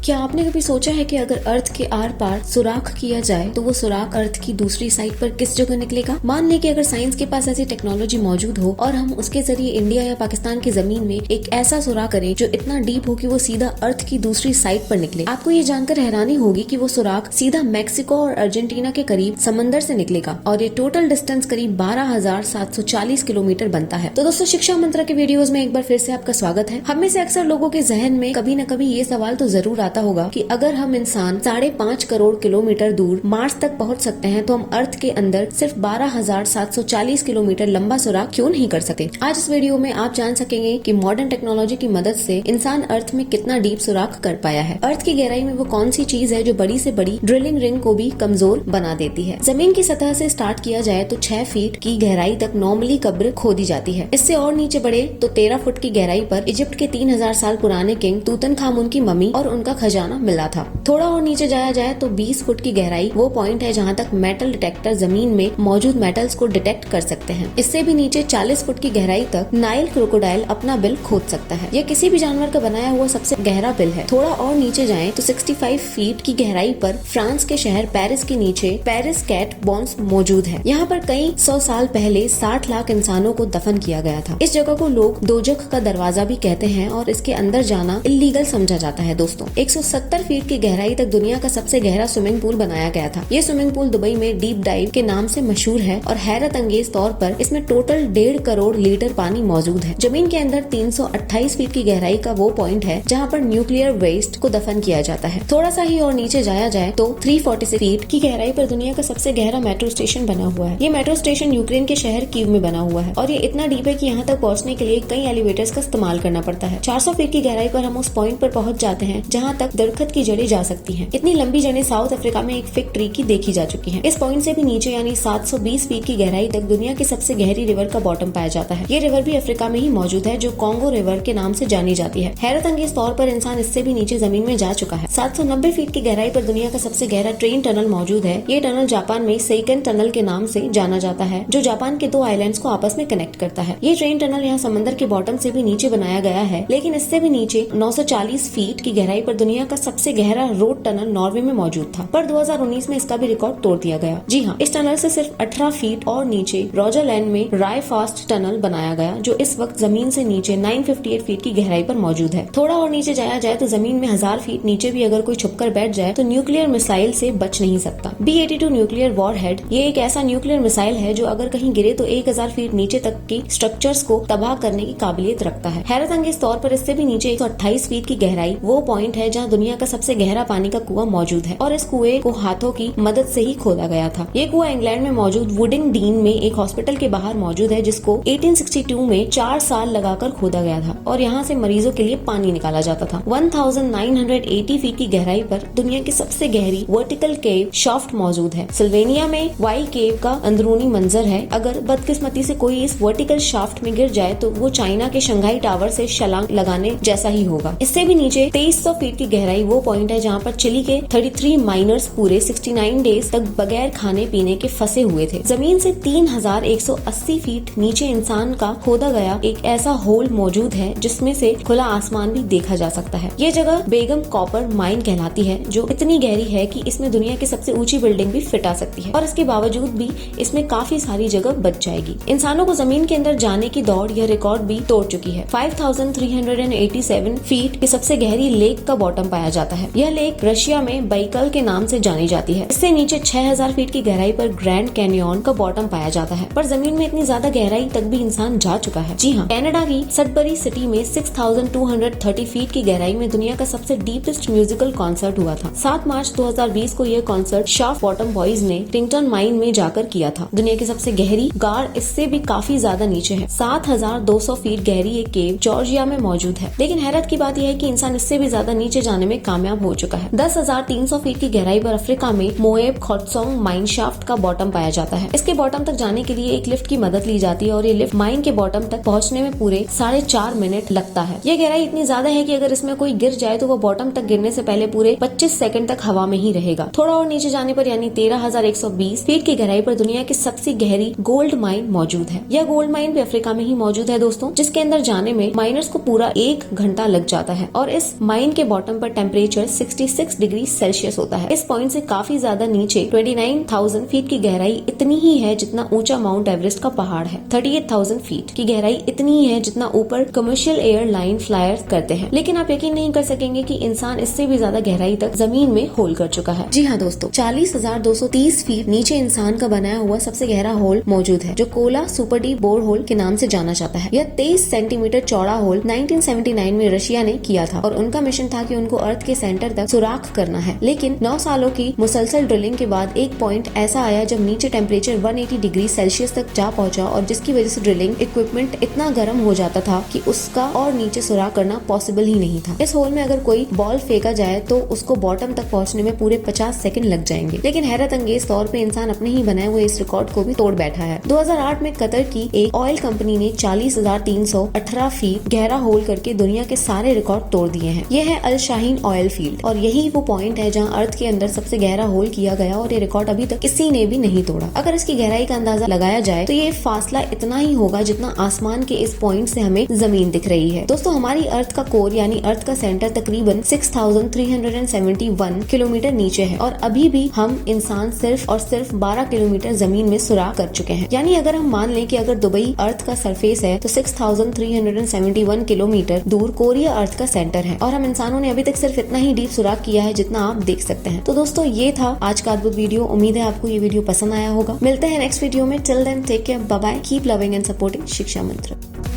क्या आपने कभी सोचा है कि अगर अर्थ के आर पार सुराख किया जाए तो वो सुराख अर्थ की दूसरी साइड पर किस जगह निकलेगा? मान लें कि अगर साइंस के पास ऐसी टेक्नोलॉजी मौजूद हो और हम उसके जरिए इंडिया या पाकिस्तान की जमीन में एक ऐसा सुराख करें जो इतना डीप हो कि वो सीधा अर्थ की दूसरी साइड पर निकले। आपको ये जानकर हैरानी होगी कि वो सुराख सीधा मैक्सिको और अर्जेंटीना के करीब समंदर से निकलेगा और ये टोटल डिस्टेंस करीब 12,740 किलोमीटर बनता है। तो दोस्तों, शिक्षा मंत्र के वीडियोस में एक बार फिर से आपका स्वागत है। हम में से अक्सर लोगों के जहन में कभी न कभी ये सवाल तो जरूर आता होगा कि अगर हम इंसान 5.5 करोड़ किलोमीटर दूर मार्स तक पहुंच सकते हैं तो हम अर्थ के अंदर सिर्फ 12,740 किलोमीटर लंबा सुराख क्यों नहीं कर सकते। आज इस वीडियो में आप जान सकेंगे कि मॉडर्न टेक्नोलॉजी की मदद से इंसान अर्थ में कितना डीप सुराख कर पाया है। अर्थ की गहराई में वो कौन सी चीज है जो बड़ी से बड़ी ड्रिलिंग रिंग को भी कमजोर बना देती है। जमीन की सतह से स्टार्ट किया जाए तो 6 फीट की गहराई तक नॉर्मली कब्र खोदी जाती है। इससे और नीचे बढ़े तो 13 फुट की गहराई पर इजिप्ट के 3000 साल पुराने किंग तूतनखामुन की मम्मी और उनका खजाना मिला था। थोड़ा और नीचे जाया जाए तो 20 फुट की गहराई वो पॉइंट है जहाँ तक मेटल डिटेक्टर जमीन में मौजूद मेटल्स को डिटेक्ट कर सकते हैं। इससे भी नीचे 40 फुट की गहराई तक नाइल क्रोकोडाइल अपना बिल खोद सकता है। यह किसी भी जानवर का बनाया हुआ सबसे गहरा बिल है। थोड़ा और नीचे जाएं तो 65 फीट की गहराई पर फ्रांस के शहर पेरिस के नीचे पेरिस कैट बोन्स मौजूद है। यहाँ पर कई 100 साल पहले 60 लाख इंसानों को दफन किया गया था। इस जगह को लोग दोजख का दरवाजा भी कहते हैं और इसके अंदर जाना इल्लीगल समझा जाता है। दोस्तों, 170 फीट की गहराई तक दुनिया का सबसे गहरा स्विमिंग पूल बनाया गया था। ये स्विमिंग पूल दुबई में डीप डाइव के नाम से मशहूर है और हैरत अंगेज तौर पर इसमें टोटल 1.5 करोड़ लीटर पानी मौजूद है। जमीन के अंदर 328 फीट की गहराई का वो पॉइंट है जहाँ पर न्यूक्लियर वेस्ट को दफन किया जाता है। थोड़ा सा ही और नीचे जाया जाए तो 346 फीट की गहराई पर दुनिया का सबसे गहरा मेट्रो स्टेशन बना हुआ है। ये मेट्रो स्टेशन यूक्रेन के शहर कीव में बना हुआ है और ये इतना डीप है कि यहाँ तक पहुँचने के लिए कई एलिवेटर्स का इस्तेमाल करना पड़ता है। 400 फीट की गहराई पर हम उस पॉइंट पर पहुँच जाते हैं जहाँ तक दरख्त की जड़ें जा सकती हैं। इतनी लंबी जड़ें साउथ अफ्रीका में एक फिग ट्री की देखी जा चुकी हैं। इस पॉइंट से भी नीचे यानी 720 फीट की गहराई तक दुनिया की सबसे गहरी रिवर का बॉटम पाया जाता है। ये रिवर भी अफ्रीका में ही मौजूद है जो कॉन्गो रिवर के नाम से जानी जाती है। हैरत अंगेज तौर पर इंसान इससे भी नीचे जमीन में जा चुका है। 790 फीट की गहराई पर दुनिया का सबसे गहरा ट्रेन टनल मौजूद है। ये टनल जापान में सेकन टनल के नाम से जाना जाता है जो जापान के 2 आइलैंड्स को आपस में कनेक्ट करता है। ये ट्रेन टनल यहाँ समंदर के बॉटम से भी नीचे बनाया गया है, लेकिन इससे भी नीचे 940 फीट की गहराई पर दुनिया का सबसे गहरा रोड टनल नॉर्वे में मौजूद था, पर 2019 में इसका भी रिकॉर्ड तोड़ दिया गया। जी हाँ, इस टनल से सिर्फ 18 फीट और नीचे रोजालैंड में राय फास्ट टनल बनाया गया जो इस वक्त जमीन से नीचे 958 फीट की गहराई पर मौजूद है। थोड़ा और नीचे जाया जाए तो जमीन में 1000 फीट नीचे भी अगर कोई छुपकर बैठ जाए तो न्यूक्लियर मिसाइल से बच नहीं सकता। B-82 न्यूक्लियर वॉरहेड ये एक ऐसा न्यूक्लियर मिसाइल है जो अगर कहीं गिरे तो 1000 फीट नीचे तक की स्ट्रक्चर्स को तबाह करने की काबिलियत रखता है। हैरत अंगेज तौर पर इससे भी नीचे 128 फीट की गहराई वो पॉइंट है जहाँ दुनिया का सबसे गहरा पानी का कुआं मौजूद है और इस कुएं को हाथों की मदद से ही खोदा गया था। ये कुआं इंग्लैंड में मौजूद वुडिंग डीन में एक हॉस्पिटल के बाहर मौजूद है जिसको 1862 में 4 साल लगाकर खोदा गया था और यहाँ से मरीजों के लिए पानी निकाला जाता था। 1980 फीट की गहराई पर दुनिया की सबसे गहरी वर्टिकल केव शाफ्ट मौजूद है। सिल्वेनिया में वाई केव का अंदरूनी मंजर है। अगर बदकिस्मती से कोई इस वर्टिकल शाफ्ट में गिर जाए तो वो चाइना के शंघाई टावर से छलांग लगाने जैसा ही होगा। इससे भी नीचे 2300 फीट की गहराई वो पॉइंट है जहाँ पर चिली के 33 माइनर्स पूरे 69 डेज तक बगैर खाने पीने के फंसे हुए थे। जमीन से 3180 फीट नीचे इंसान का खोदा गया एक ऐसा होल मौजूद है जिसमें से खुला आसमान भी देखा जा सकता है। ये जगह बेगम कॉपर माइन कहलाती है जो इतनी गहरी है कि इसमें दुनिया की सबसे ऊंची बिल्डिंग भी फिट आ सकती है और इसके बावजूद भी इसमें काफी सारी जगह बच जाएगी। इंसानों को जमीन के अंदर जाने की दौड़ यह रिकॉर्ड भी तोड़ चुकी है। 5387 फीट की सबसे गहरी लेक का बॉटम पाया जाता है। यह लेक रशिया में बैकल के नाम से जानी जाती है। इससे नीचे 6000 फीट की गहराई पर ग्रैंड कैनियन का बॉटम पाया जाता है, पर जमीन में इतनी ज्यादा गहराई तक भी इंसान जा चुका है। जी हाँ, कनाडा की सडबरी सिटी में 6230 फीट की गहराई में दुनिया का सबसे डीपेस्ट म्यूजिकल कॉन्सर्ट हुआ था। 7 मार्च 2020 को यह कॉन्सर्ट शाफ्ट बॉटम बॉयज ने टिंगटन माइन में जाकर किया था। दुनिया की सबसे गहरी गार इससे भी काफी ज्यादा नीचे है। 7200 फीट गहरी एक केव जॉर्जिया में मौजूद है, लेकिन हैरत की बात यह है कि इंसान इससे भी ज्यादा नीचे जाने में कामयाब हो चुका है। 10,300 फीट की गहराई पर अफ्रीका में मोएब खोत्सोंग माइन शाफ्ट का बॉटम पाया जाता है। इसके बॉटम तक जाने के लिए एक लिफ्ट की मदद ली जाती है और ये लिफ्ट माइन के बॉटम तक पहुंचने में पूरे 4.5 मिनट लगता है। ये गहराई इतनी ज्यादा है कि अगर इसमें कोई गिर जाए तो वो बॉटम तक गिरने से पहले पूरे 25 सेकंड तक हवा में ही रहेगा। थोड़ा और नीचे जाने पैमाने पर यानी 13,120 फीट की गहराई पर दुनिया की सबसे गहरी गोल्ड माइन मौजूद है। यह गोल्ड माइन भी अफ्रीका में ही मौजूद है दोस्तों, जिसके अंदर जाने में माइनर्स को पूरा 1 घंटा लग जाता है और इस माइन के बॉटम पर टेम्परेचर 66 डिग्री सेल्सियस होता है। इस पॉइंट से काफी ज्यादा नीचे 29,000 फीट की गहराई इतनी ही है जितना ऊंचा माउंट एवरेस्ट का पहाड़ है। 38,000 फीट की गहराई इतनी ही है जितना ऊपर कमर्शियल एयरलाइन फ्लायर करते हैं। लेकिन आप यकीन नहीं कर सकेंगे कि इंसान इससे भी ज्यादा गहराई तक जमीन में होल कर चुका है। जी हाँ दोस्तों, 40,230 फीट नीचे इंसान का बनाया हुआ सबसे गहरा होल मौजूद है, जो Kola super deep bore hole के नाम से जाना जाता है। यह 23 सेंटीमीटर चौड़ा होल 1979 में रशिया ने किया था और उनका मिशन था कि उनको अर्थ के सेंटर तक सुराख करना है। लेकिन 9 सालों की मुसलसल ड्रिलिंग के बाद एक पॉइंट ऐसा आया जब नीचे टेम्परेचर 180 डिग्री सेल्सियस तक जा पहुंचा और जिसकी वजह से ड्रिलिंग इक्विपमेंट इतना गर्म हो जाता था कि उसका और नीचे सुराख करना पॉसिबल ही नहीं था। इस होल में अगर कोई बॉल फेंका जाए तो उसको बॉटम तक पहुंचने में पूरे 50 सेकंड लग जाएंगे। लेकिन हैरत अंगेज तौर पे इंसान अपने ही बनाए हुए इस रिकॉर्ड को भी तोड़ बैठा है। 2008 में कतर की एक ऑयल कंपनी ने 40,318 फीट गहरा होल करके दुनिया के सारे रिकॉर्ड तोड़ दिए हैं। यह है अल शाहीन ऑयल फील्ड और यही वो पॉइंट है जहां अर्थ के अंदर सबसे गहरा होल किया गया और ये रिकॉर्ड अभी तक किसी ने भी नहीं तोड़ा। अगर इसकी गहराई का अंदाजा लगाया जाए तो ये फासला इतना ही होगा जितना आसमान के इस पॉइंट से हमें जमीन दिख रही है। दोस्तों, हमारी अर्थ का कोर यानी अर्थ का सेंटर तकरीबन 6,371 किलोमीटर नीचे है और अभी भी हम इंसान सिर्फ और सिर्फ 12 किलोमीटर जमीन में सुराख कर चुके हैं। यानी अगर हम मान लें कि अगर दुबई अर्थ का सरफेस है तो 6,371 किलोमीटर दूर कोरिया अर्थ का सेंटर है और हम इंसानों ने अभी तक सिर्फ इतना ही डीप सुराख किया है जितना आप देख सकते हैं। तो दोस्तों, ये था आज का अद्भुत वीडियो। उम्मीद है आपको ये वीडियो पसंद आया होगा। मिलते हैं नेक्स्ट वीडियो में। Till then take care, bye bye, keep loving and supporting Shiksha मंत्र।